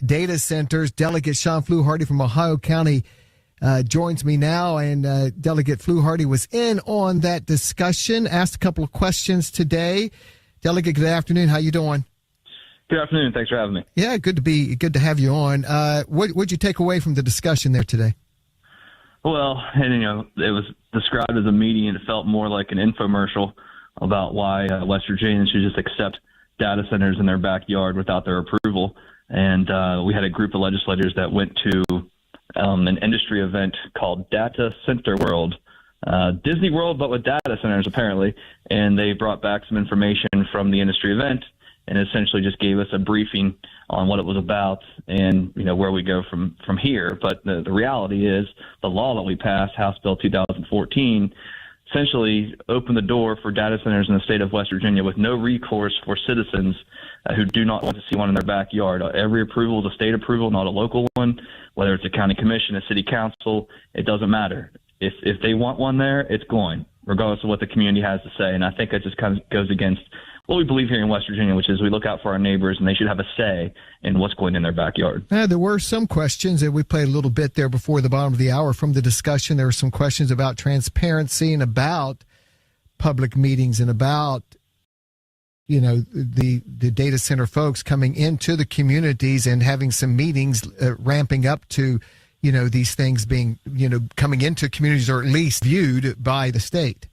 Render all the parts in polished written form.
data centers. Delegate Shawn Fluharty from Ohio County joins me now, and Delegate Fluharty was in on that discussion, asked a couple of questions today. Delegate, good afternoon. How you doing? Good afternoon. Thanks for having me. Yeah, good to have you on. What'd you take away from the discussion there today? Well, it was described as a meeting, and it felt more like an infomercial about why West Virginians should just accept data centers in their backyard without their approval. And we had a group of legislators that went to an industry event called Data Center World, Disney World, but with data centers apparently. And they brought back some information from the industry event and essentially just gave us a briefing on what it was about and, where we go from here. But the reality is the law that we passed, House Bill 2014, essentially opened the door for data centers in the state of West Virginia with no recourse for citizens who do not want to see one in their backyard. Every approval is a state approval, not a local one, whether it's a county commission, a city council, it doesn't matter. If they want one there, it's going, regardless of what the community has to say. And I think that just kind of goes against what we believe here in West Virginia, which is we look out for our neighbors and they should have a say in what's going in their backyard. There were some questions that we played a little bit there before the bottom of the hour from the discussion. There were some questions about transparency and about public meetings and about, the data center folks coming into the communities and having some meetings ramping up to, these things being, coming into communities or at least viewed by the state.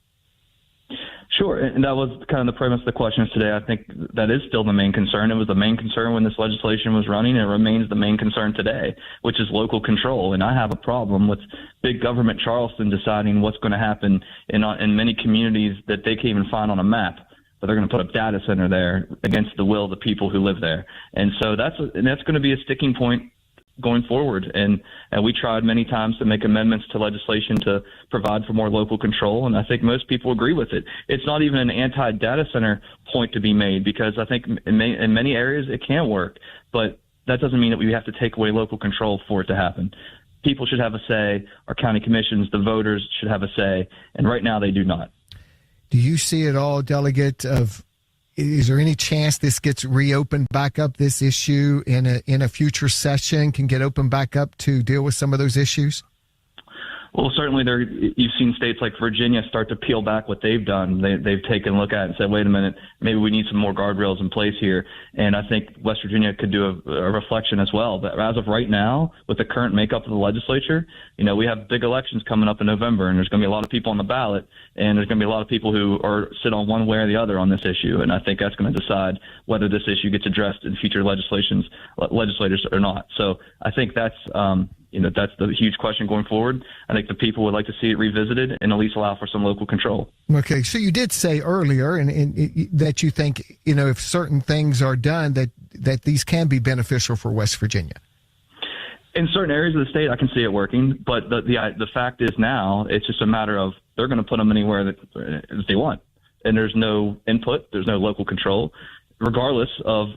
Sure, and that was kind of the premise of the questions today. I think that is still the main concern. It was the main concern when this legislation was running, and it remains the main concern today, which is local control. And I have a problem with big government Charleston deciding what's going to happen in many communities that they can't even find on a map. But they're going to put a data center there against the will of the people who live there. And so that's going to be a sticking point going forward. And we tried many times to make amendments to legislation to provide for more local control, and I think most people agree with it. It's not even an anti-data center point to be made, because I think in many areas it can work, but that doesn't mean that we have to take away local control for it to happen. People should have a say. Our county commissions, the voters should have a say, and right now they do not. Do you see it all, Delegate, is there any chance this gets reopened back up, this issue in a future session can get opened back up to deal with some of those issues? Well, certainly you've seen states like Virginia start to peel back what they've done. They've taken a look at it and said, wait a minute, maybe we need some more guardrails in place here. And I think West Virginia could do a reflection as well. But as of right now, with the current makeup of the legislature, we have big elections coming up in November, and there's going to be a lot of people on the ballot, and there's going to be a lot of people who sit on one way or the other on this issue. And I think that's going to decide whether this issue gets addressed in future legislators or not. So I think that's that's the huge question going forward. I think the people would like to see it revisited and at least allow for some local control. Okay, so you did say earlier and that you think, if certain things are done, that these can be beneficial for West Virginia. In certain areas of the state, I can see it working, but the fact is now it's just a matter of they're going to put them anywhere that they want, and there's no input, there's no local control, regardless of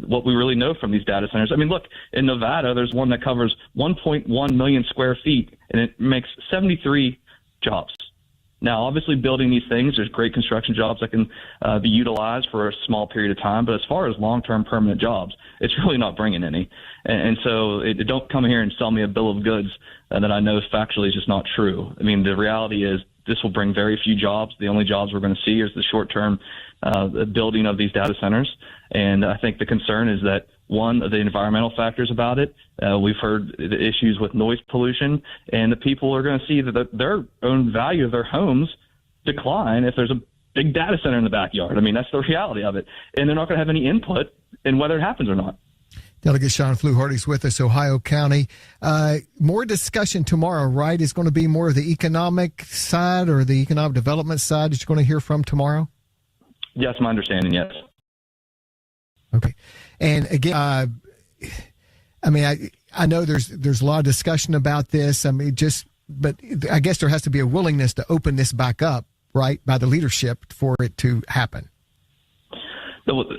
what we really know from these data centers. I mean, look, in Nevada, there's one that covers 1.1 million square feet, and it makes 73 jobs. Now, obviously, building these things, there's great construction jobs that can be utilized for a small period of time. But as far as long-term permanent jobs, it's really not bringing any. And so don't come here and sell me a bill of goods that I know factually is just not true. I mean, the reality is this will bring very few jobs. The only jobs we're going to see is the short-term building of these data centers. And I think the concern is that, one, the environmental factors about it. We've heard the issues with noise pollution, and the people are going to see that their own value of their homes decline if there's a big data center in the backyard. I mean, that's the reality of it. And they're not going to have any input in whether it happens or not. Delegate Shawn Fluharty is with us, Ohio County. More discussion tomorrow, right? Is going to be more of the economic side or the economic development side that you're going to hear from tomorrow? Yes, my understanding, yes. Okay. And again, I know there's a lot of discussion about this. But I guess there has to be a willingness to open this back up, right, by the leadership for it to happen.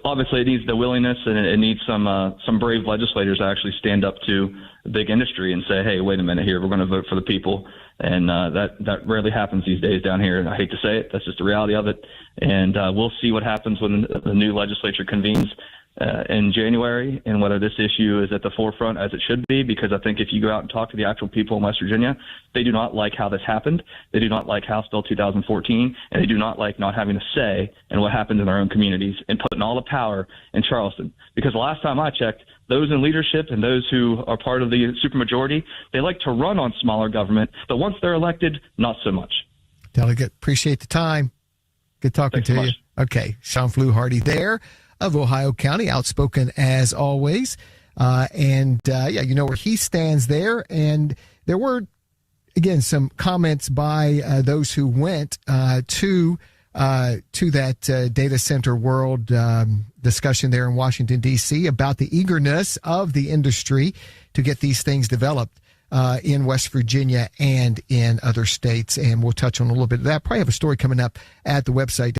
Obviously, it needs the willingness, and it needs some brave legislators to actually stand up to the big industry and say, hey, wait a minute here, we're going to vote for the people. And that rarely happens these days down here. And I hate to say it, that's just the reality of it. And we'll see what happens when the new legislature convenes in January, and whether this issue is at the forefront as it should be, because I think if you go out and talk to the actual people in West Virginia, they do not like how this happened. They do not like House Bill 2014, and they do not like not having a say in what happens in their own communities and putting all the power in Charleston. Because the last time I checked, those in leadership and those who are part of the supermajority, they like to run on smaller government, but once they're elected, not so much. Delegate, appreciate the time. Good talking to you. Okay, Shawn Fluharty there of Ohio County, outspoken as always. You know where he stands there. And there were, again, some comments by those who went to that data center world discussion there in Washington, D.C. about the eagerness of the industry to get these things developed in West Virginia and in other states. And we'll touch on a little bit of that. Probably have a story coming up at the website.